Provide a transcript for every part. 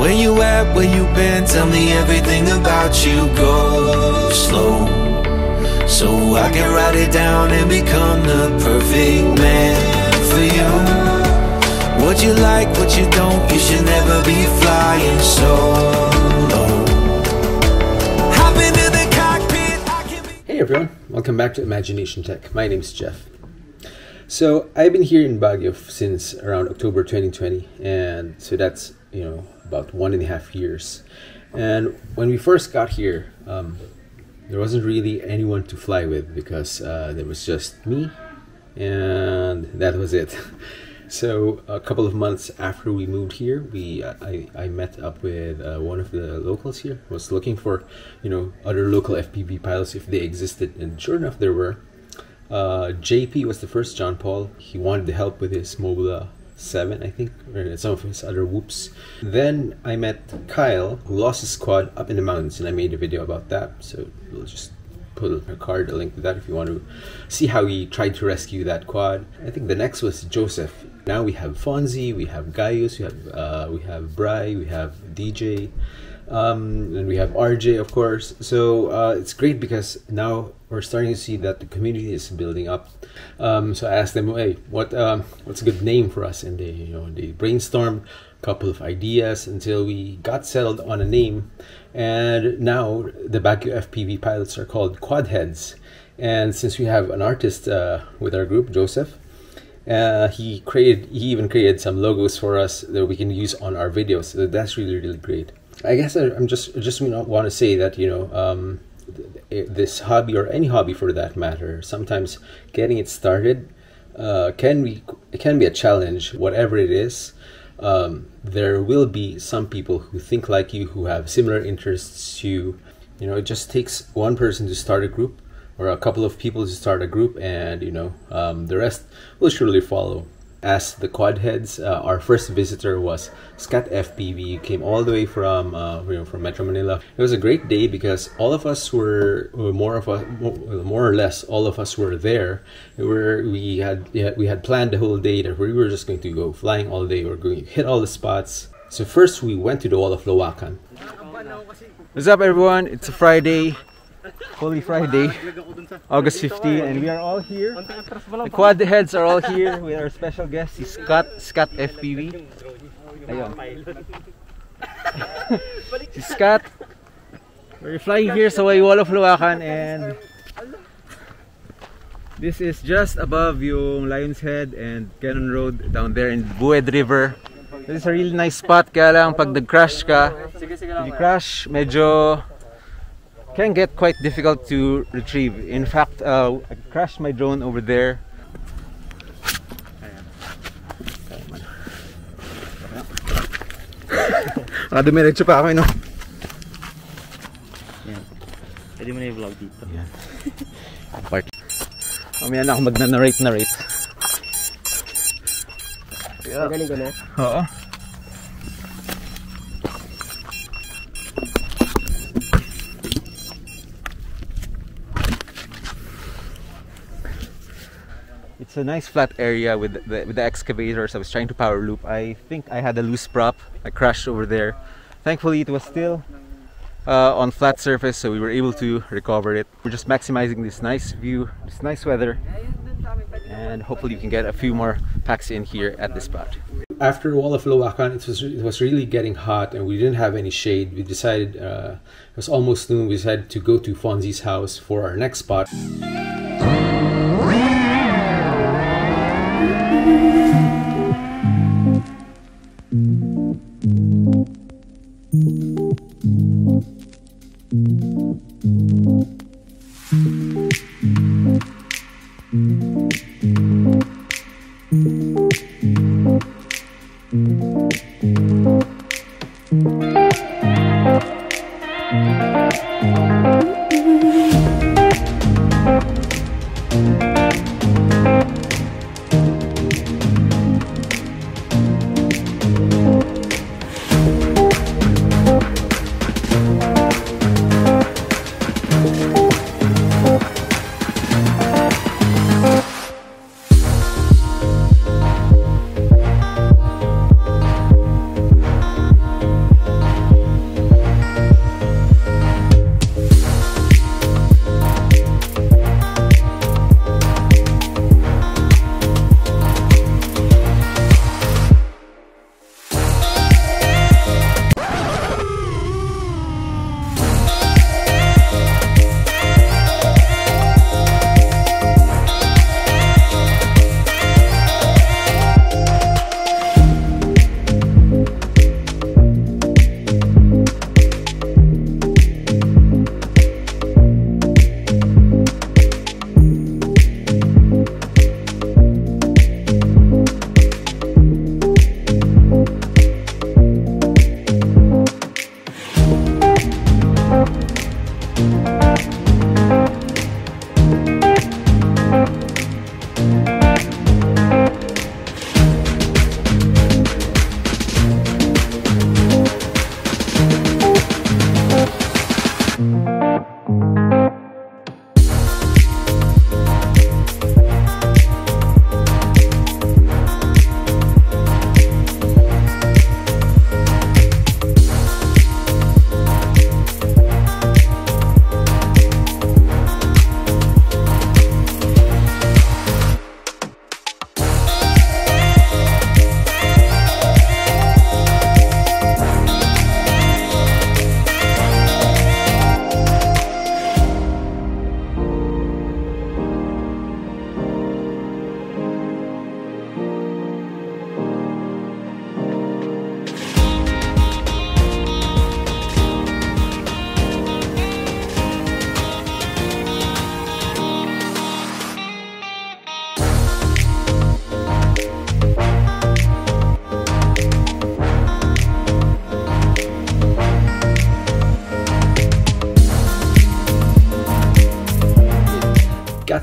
Where you at, where you been, tell me everything about you. Go slow, so I can write it down and become the perfect man for you. What you like, what you don't, you should never be flying solo. Hop into the cockpit, I can be... Hey everyone, welcome back to Imagination Tech. My name is Jeff. So I've been here in Baguio since around October 2020, and so that's, about 1.5 years. And when we first got here, there wasn't really anyone to fly with because there was just me, and that was it. So a couple of months after we moved here, I met up with one of the locals here. I was looking for other local FPV pilots if they existed, and sure enough there were. JP was the first, John Paul. He wanted to help with his Mobula 7, I think, or some of his other whoops. Then I met Kyle, who lost his quad up in the mountains, and I made a video about that. So we'll just put on a card a link to that if you want to see how he tried to rescue that quad. I think the next was Joseph. Now we have Fonzie, we have Gaius, we have Bry, we have DJ, and we have RJ, of course. So it's great because now we're starting to see that the community is building up. So I asked them, hey, what's a good name for us? And they brainstormed a couple of ideas until we got settled on a name. And now the Baguio FPV pilots are called Kwadheads. And since we have an artist with our group, Joseph, he even created some logos for us that we can use on our videos. So that's really great. I guess I just want to say that this hobby, or any hobby for that matter, sometimes getting it started can be a challenge. Whatever it is, there will be some people who think like you, who have similar interests to you. It just takes one person to start a group, or a couple of people to start a group, and the rest will surely follow. As the Kwadheads, our first visitor was Scat Fpv. Came all the way from Metro Manila. It was a great day because all of us were more or less all of us were there. We had planned the whole day that we were just going to go flying all day. We were going to hit all the spots. So first we went to the wall of Lawakan. What's up, everyone? It's a Friday. Holy Friday, August 15, and we are all here. The Kwadheads are all here with our special guest, Scat Fpv. Ayun. Si Scat. We're flying here sa wall of Lawakan, and this is just above yung Lion's Head and Cannon Road down there in Bued River. This is a really nice spot, kaya lang pag nag-crash ka, you crash, medyo can get quite difficult to retrieve. In fact, I crashed my drone over there. Dumiretso pa ako, no? Yan. Pwede mo na i-vlog dito. Yan. Part. Mamaya na ako mag-narrate. Magaling ka na? Oo. It's a nice flat area with the excavators. I was trying to power loop. I think I had a loose prop. I crashed over there. Thankfully, it was still on flat surface, so we were able to recover it. We're just maximizing this nice view, this nice weather, and hopefully you can get a few more packs in here at this spot. After Wall of Lawakan, it was really getting hot, and we didn't have any shade. We decided, it was almost noon, we decided to go to Fonzie's house for our next spot.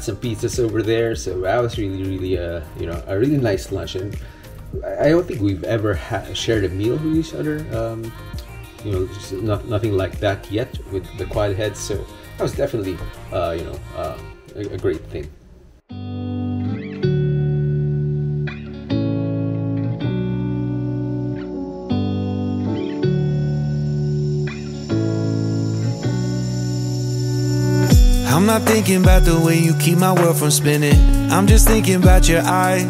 some pizzas over there. So that was really a really nice lunch, and I don't think we've ever shared a meal with each other. Just nothing like that yet with the Kwadheads. So that was definitely a great thing. I'm not thinking about the way you keep my world from spinning. I'm just thinking about your eyes.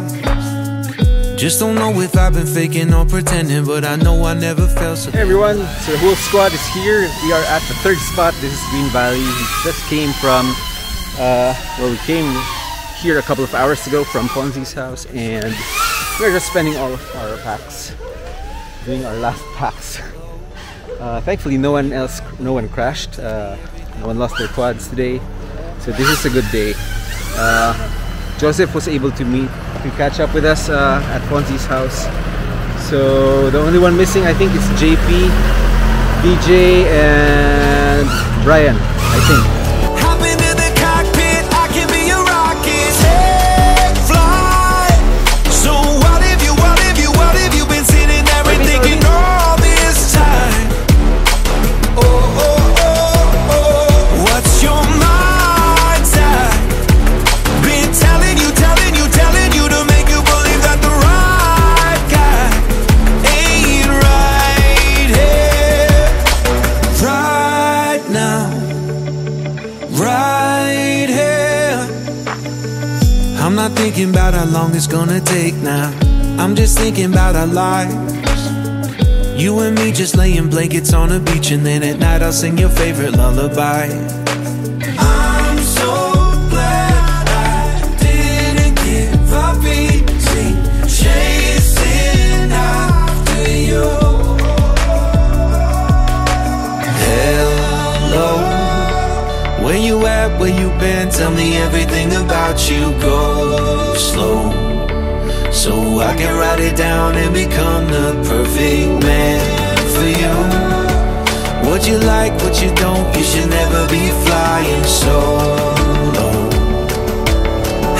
Just don't know if I've been faking or pretending, but I know I never felt so. Hey everyone, so the whole squad is here. We are at the third spot. This is Green Valley. We just came from, we came here a couple of hours ago from Fonzie's house, and we're just spending all of our packs, doing our last packs. Thankfully, no one crashed. No one lost their quads today, so this is a good day. Joseph was able to catch up with us at Fonzie's house. So the only one missing, I think, is JP, DJ, and Brian, I think. Hop into the cockpit, I can be a rocket. Take flight. So what have you been sitting there and thinking all this time? What's your mind's at? Been telling you to make you believe that the right guy ain't right here, right now, right here. I'm not thinking about how long it's gonna take now. I'm just thinking about our lives. You and me just laying blankets on the beach, and then at night I'll sing your favorite lullaby. I'm so glad I didn't give up easy, chasing after you. Hello, where you at, where you been? Tell me everything about you. Go slow, so I can write it down and become the perfect man for you. What you like, what you don't, you should never be flying solo.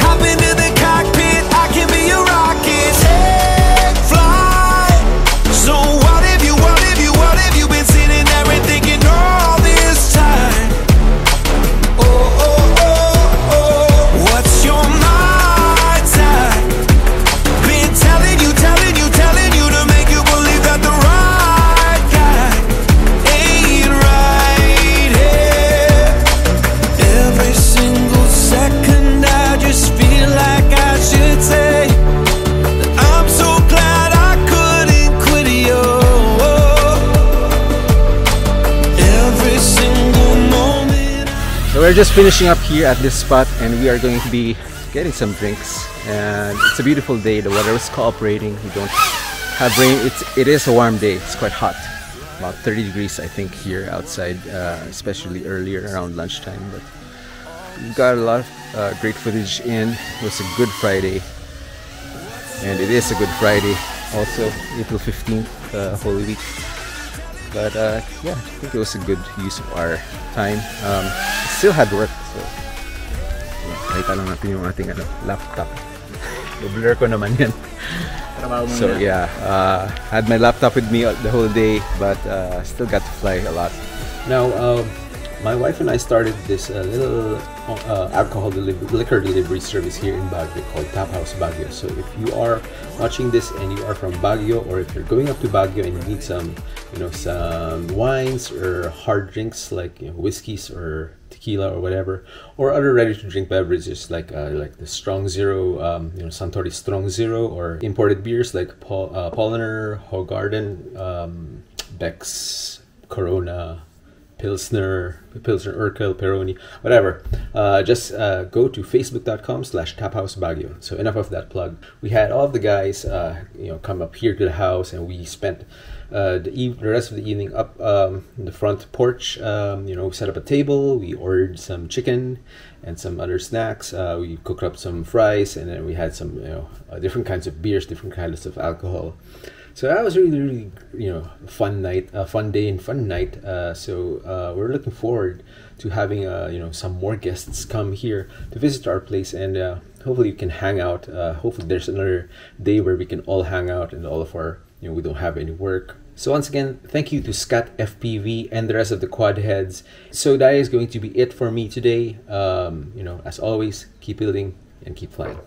Hop into the cockpit, I can be a rocket. Take flight. So what have you been sitting there and thinking all this time? What's your mind's at? Been telling you to make you believe that the right guy ain't right here. Every single second I just feel like I should say that I'm so glad I couldn't quit you. Every single moment. So we're just finishing up here at this spot, and we are going to be getting some drinks. And it's a beautiful day. The weather is cooperating. We don't have rain. It is a warm day. It's quite hot, about 30 degrees I think here outside, especially earlier around lunchtime. But we've got a lot of great footage in. It was a good Friday, and it is a good Friday also, April 15th, Holy Week. But yeah, I think it was a good use of our time. Still had work, so nakita lang natin yung ating laptop. Blur ko naman yan. So yeah, had my laptop with me the whole day, but still got to fly a lot. Now, my wife and I started this little liquor delivery service here in Baguio called Tap House Baguio. So if you are watching this and you are from Baguio, or if you're going up to Baguio and you need some, some wines or hard drinks like whiskeys or tequila or whatever, or other ready-to-drink beverages like the Strong Zero, Suntory Strong Zero, or imported beers like Polliner, Hoegaarden, Beck's, Corona, Pilsner, Urkel, Peroni, whatever. Just go to facebook.com/taphousebaguio. So enough of that plug. We had all of the guys, come up here to the house, and we spent the rest of the evening up in the front porch. We set up a table. We ordered some chicken and some other snacks. We cooked up some fries, and then we had some different kinds of beers, different kinds of alcohol. So that was really fun night, fun day and fun night. So we're looking forward to having some more guests come here to visit our place, and hopefully you can hang out. Hopefully there's another day where we can all hang out and all of our we don't have any work. So once again, thank you to Scat FPV and the rest of the Kwadheads. So that is going to be it for me today. As always, keep building and keep flying.